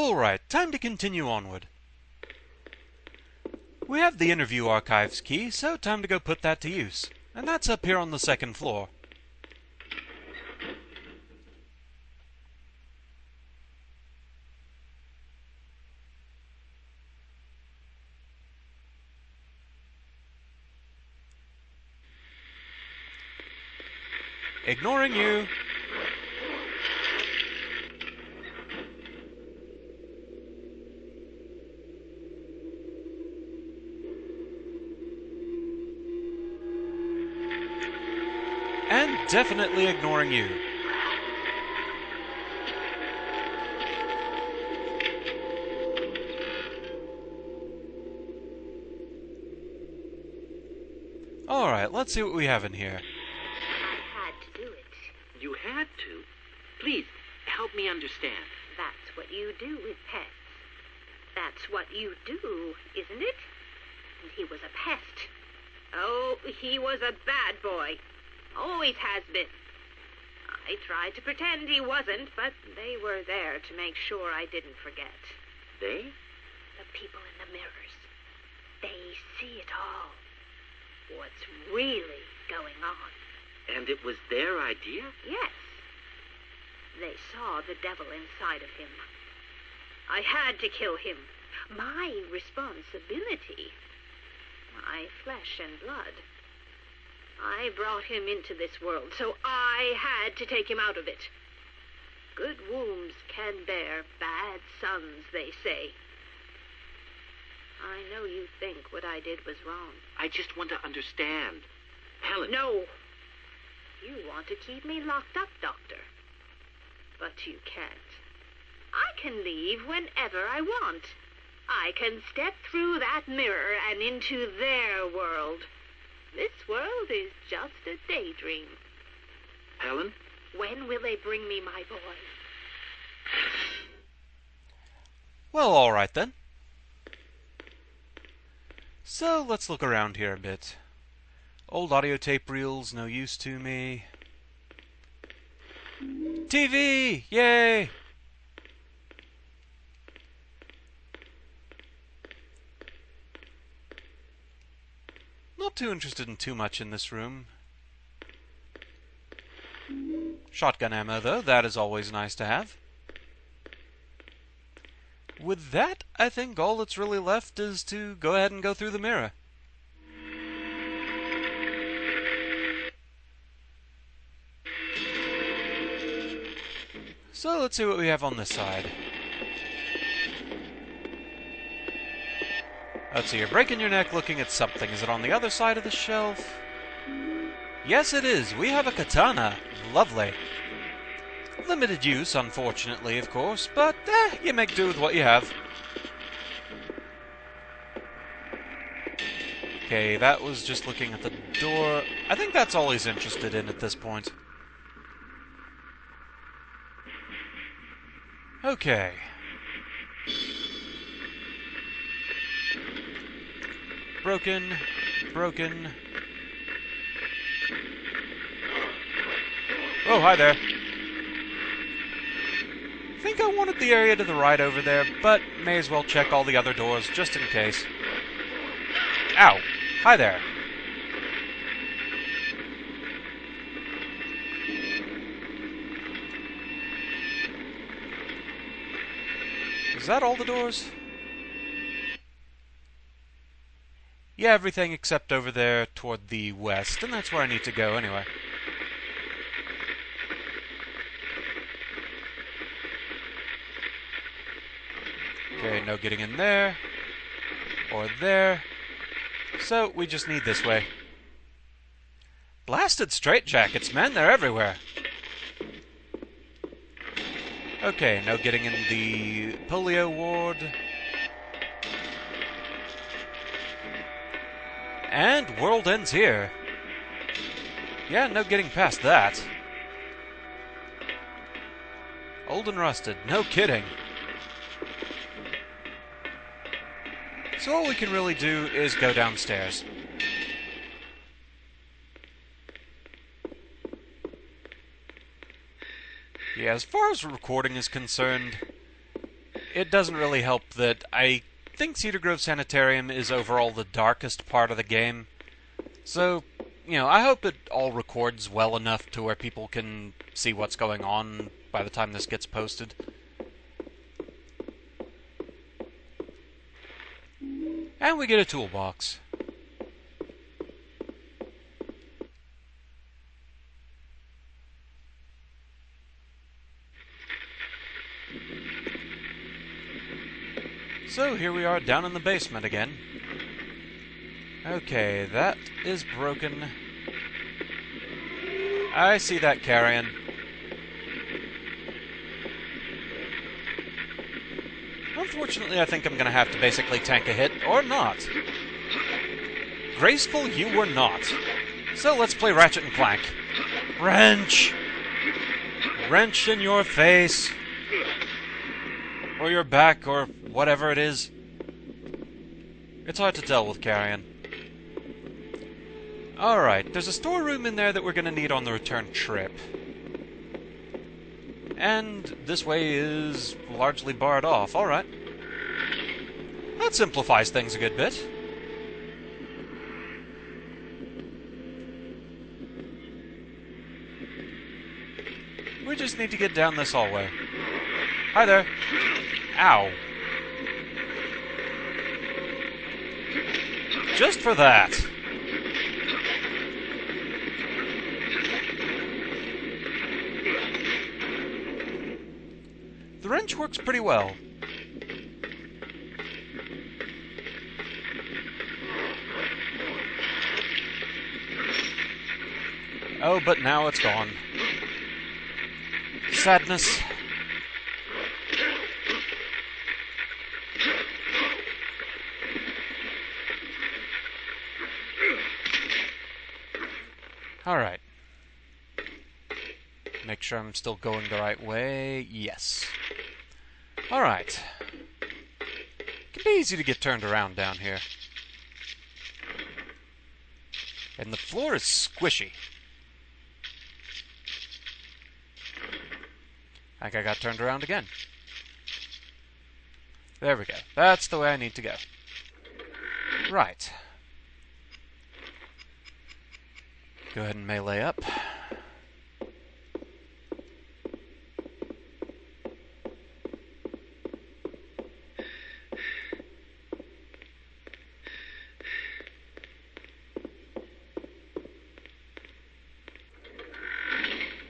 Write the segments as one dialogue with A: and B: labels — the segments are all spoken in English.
A: Alright, time to continue onward. We have the interview archives key, so time to go put that to use. And that's up here on the second floor. Ignoring you. And definitely ignoring you. Alright, let's see what we have in here.
B: I had to do it.
C: You had to? Please, help me understand.
B: That's what you do with pets. That's what you do, isn't it? And he was a pest. Oh, he was a bad boy. Always has been. I tried to pretend he wasn't, but they were there to make sure I didn't forget.
C: They?
B: The people in the mirrors. They see it all. What's really going on.
C: And it was their idea?
B: Yes. They saw the devil inside of him. I had to kill him. My responsibility. My flesh and blood. I brought him into this world, so I had to take him out of it. Good wombs can bear bad sons, they say. I know you think what I did was wrong.
C: I just want to understand. Helen.
B: No. You want to keep me locked up, Doctor. But you can't. I can leave whenever I want. I can step through that mirror and into their world. This world is just a daydream.
C: Helen?
B: When will they bring me my boy?
A: Well, alright then. So, let's look around here a bit. Old audio tape reels, no use to me. TV! Yay! Not too interested in too much in this room. Shotgun ammo, though, that is always nice to have. With that, I think all that's really left is to go ahead and go through the mirror. So let's see what we have on this side. Let's see, you're breaking your neck looking at something. Is it on the other side of the shelf? Yes, it is. We have a katana. Lovely. Limited use, unfortunately, of course, but you make do with what you have. Okay, that was just looking at the door. I think that's all he's interested in at this point. Okay. Broken. Broken. Oh, hi there. I think I wanted the area to the right over there, but may as well check all the other doors just in case. Ow! Hi there. Is that all the doors? Yeah, everything except over there toward the west, and that's where I need to go anyway. Okay, no getting in there. Or there. So, we just need this way. Blasted straitjackets, man, they're everywhere. Okay, no getting in the polio ward. And world ends here. Yeah, no getting past that. Old and rusted, no kidding. So all we can really do is go downstairs. Yeah, as far as recording is concerned, it doesn't really help that I think Cedar Grove Sanitarium is overall the darkest part of the game. So, I hope it all records well enough to where people can see what's going on by the time this gets posted. And we get a toolbox. So here we are down in the basement again. Okay, that is broken. I see that carrion. Unfortunately, I think I'm going to have to basically tank a hit, or not. Graceful, you were not. So let's play Ratchet and Clank. Wrench! Wrench in your face. Or your back, or whatever it is. It's hard to tell with carrion. Alright, there's a storeroom in there that we're going to need on the return trip. And this way is largely barred off. Alright. That simplifies things a good bit. We just need to get down this hallway. Hi there. Ow. Just for that. The wrench works pretty well. Oh, but now it's gone. Sadness. Alright. Make sure I'm still going the right way. Yes. Alright. It can be easy to get turned around down here. And the floor is squishy. I think I got turned around again. There we go. That's the way I need to go. Right. Go ahead and melee up.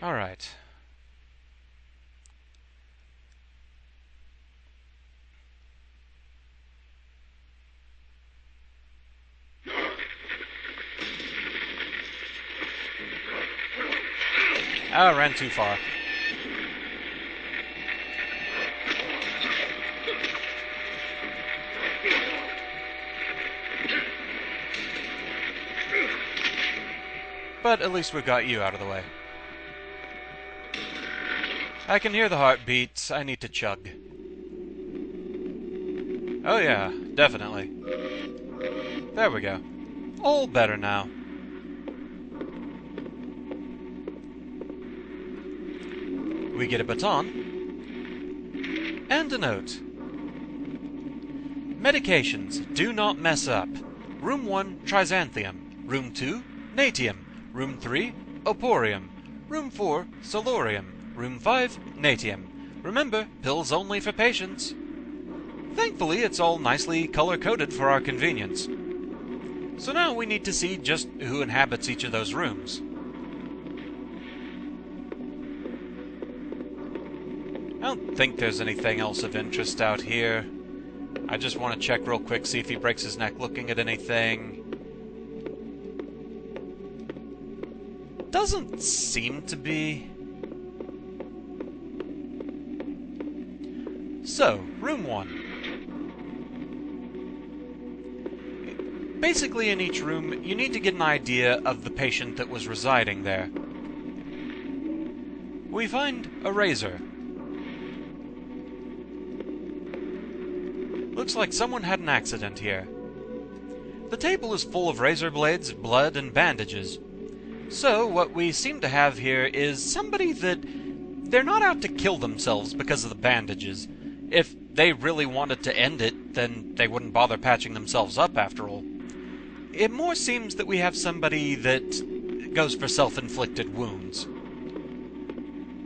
A: All right. Oh, I ran too far. But at least we've got you out of the way. I can hear the heartbeats. I need to chug. Oh yeah, definitely. There we go. All better now. We get a baton. And a note. Medications. Do not mess up. Room 1, Trizanthium. Room 2, Natium. Room 3, Oporium. Room 4, Solorium. Room 5, Natium. Remember, pills only for patients. Thankfully, it's all nicely color-coded for our convenience. So now we need to see just who inhabits each of those rooms. I don't think there's anything else of interest out here. I just want to check real quick, see if he breaks his neck looking at anything. Doesn't seem to be. So, room 1. Basically, in each room, you need to get an idea of the patient that was residing there. We find a razor. Looks like someone had an accident here. The table is full of razor blades, blood, and bandages. So, what we seem to have here is somebody that they're not out to kill themselves because of the bandages. If they really wanted to end it, then they wouldn't bother patching themselves up after all. It more seems that we have somebody that goes for self-inflicted wounds.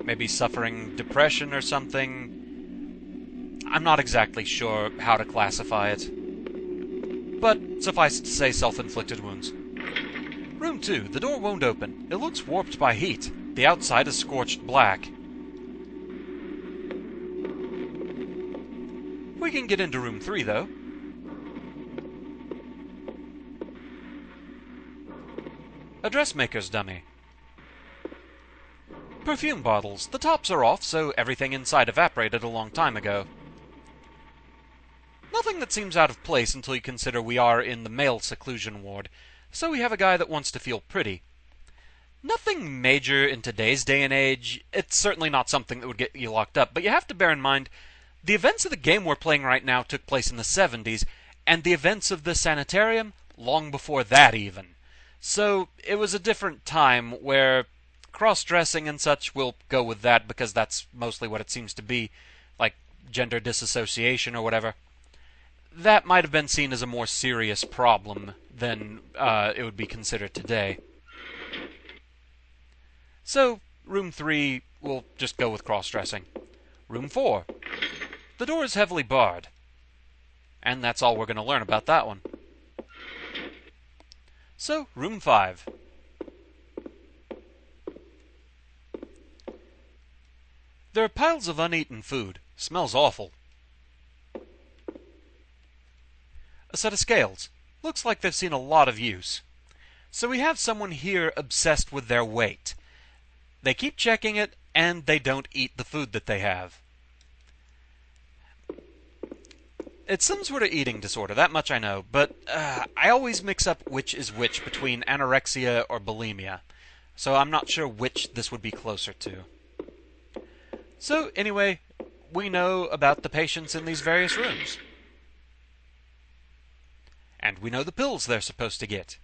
A: Maybe suffering depression or something. I'm not exactly sure how to classify it. But suffice it to say, self-inflicted wounds. Room 2. The door won't open. It looks warped by heat. The outside is scorched black. We can get into room 3, though. A dressmaker's dummy. Perfume bottles. The tops are off, so everything inside evaporated a long time ago. Nothing that seems out of place until you consider we are in the male seclusion ward, so we have a guy that wants to feel pretty. Nothing major in today's day and age. It's certainly not something that would get you locked up, but you have to bear in mind, the events of the game we're playing right now took place in the 70s, and the events of the sanitarium long before that even. So it was a different time where cross-dressing and such, we'll go with that because that's mostly what it seems to be, like gender disassociation or whatever. That might have been seen as a more serious problem than it would be considered today. So, room 3, we'll just go with cross-dressing. Room 4. The door is heavily barred. And that's all we're going to learn about that one. So, room 5. There are piles of uneaten food. Smells awful. A set of scales. Looks like they've seen a lot of use. So we have someone here obsessed with their weight. They keep checking it, and they don't eat the food that they have. It's some sort of eating disorder, that much I know, but I always mix up which is which between anorexia or bulimia, so I'm not sure which this would be closer to. So, anyway, we know about the patients in these various rooms. And we know the pills they're supposed to get.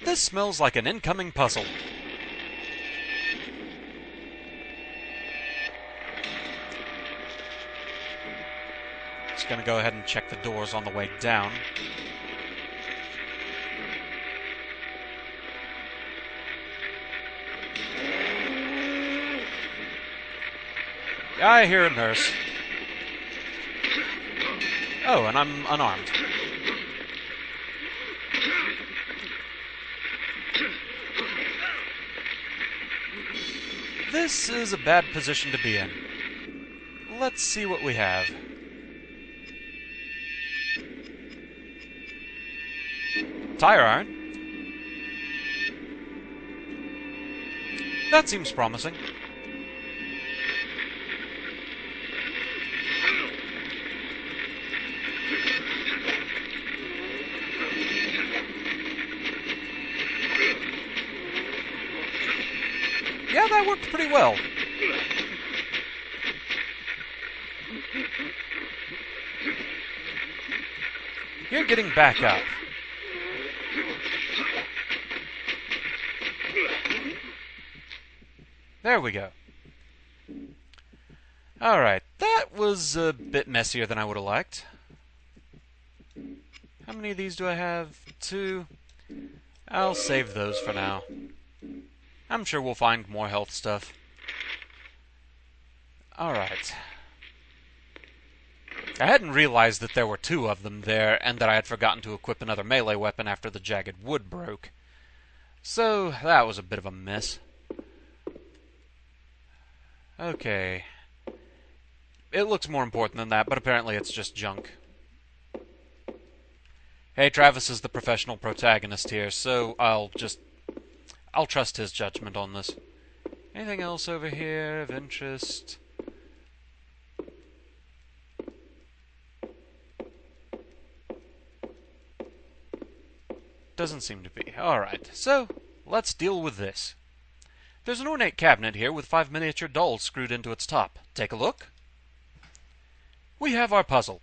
A: This smells like an incoming puzzle. Just gonna go ahead and check the doors on the way down. I hear a nurse. Oh, and I'm unarmed. This is a bad position to be in. Let's see what we have. Tire iron. That seems promising. Yeah, that worked pretty well. You're getting back up. There we go. Alright, that was a bit messier than I would have liked. How many of these do I have? 2. I'll save those for now. I'm sure we'll find more health stuff. Alright. I hadn't realized that there were 2 of them there, and that I had forgotten to equip another melee weapon after the jagged wood broke. So, that was a bit of a mess. Okay. It looks more important than that, but apparently it's just junk. Hey, Travis is the professional protagonist here, so I'll trust his judgment on this. Anything else over here of interest? Doesn't seem to be. Alright, so let's deal with this. There's an ornate cabinet here with 5 miniature dolls screwed into its top. Take a look. We have our puzzle.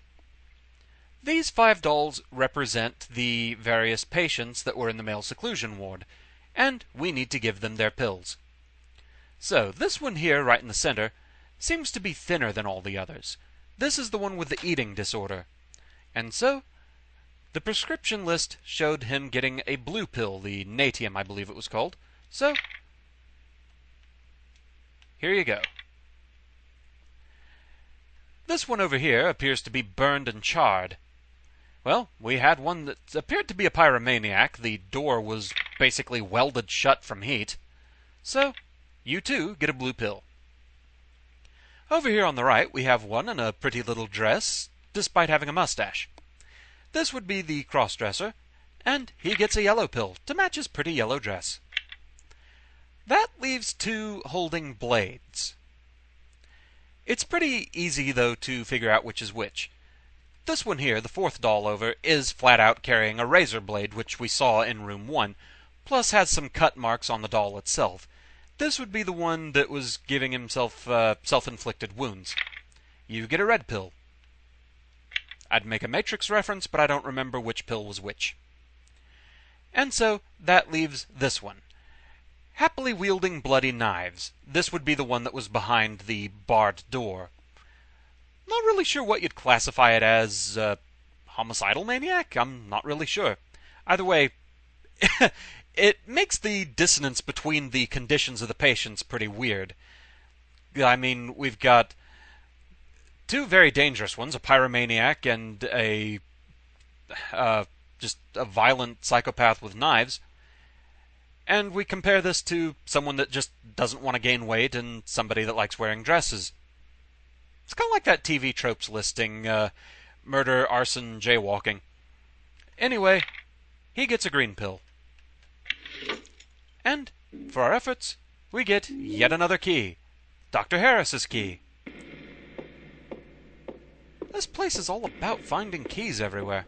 A: These 5 dolls represent the various patients that were in the male seclusion ward, and we need to give them their pills. So, this one here, right in the center, seems to be thinner than all the others. This is the one with the eating disorder. And so, the prescription list showed him getting a blue pill, the Natium, I believe it was called. So, here you go. This one over here appears to be burned and charred. Well, we had one that appeared to be a pyromaniac. The door was basically welded shut from heat. So, you too get a blue pill. Over here on the right, we have one in a pretty little dress, despite having a mustache. This would be the cross-dresser, and he gets a yellow pill to match his pretty yellow dress. That leaves two holding blades. It's pretty easy, though, to figure out which is which. This one here, the fourth doll over, is flat out carrying a razor blade, which we saw in room 1, plus has some cut marks on the doll itself. This would be the one that was giving himself self-inflicted wounds. You get a red pill. I'd make a Matrix reference, but I don't remember which pill was which. And so, that leaves this one. Happily wielding bloody knives. This would be the one that was behind the barred door. Not really sure what you'd classify it as. Homicidal maniac? I'm not really sure. Either way, it makes the dissonance between the conditions of the patients pretty weird. I mean, we've got two very dangerous ones, a pyromaniac and just a violent psychopath with knives. And we compare this to someone that just doesn't want to gain weight and somebody that likes wearing dresses. It's kind of like that TV tropes listing, murder, arson, jaywalking. Anyway, he gets a green pill. And, for our efforts, we get yet another key. Dr. Harris's key. This place is all about finding keys everywhere.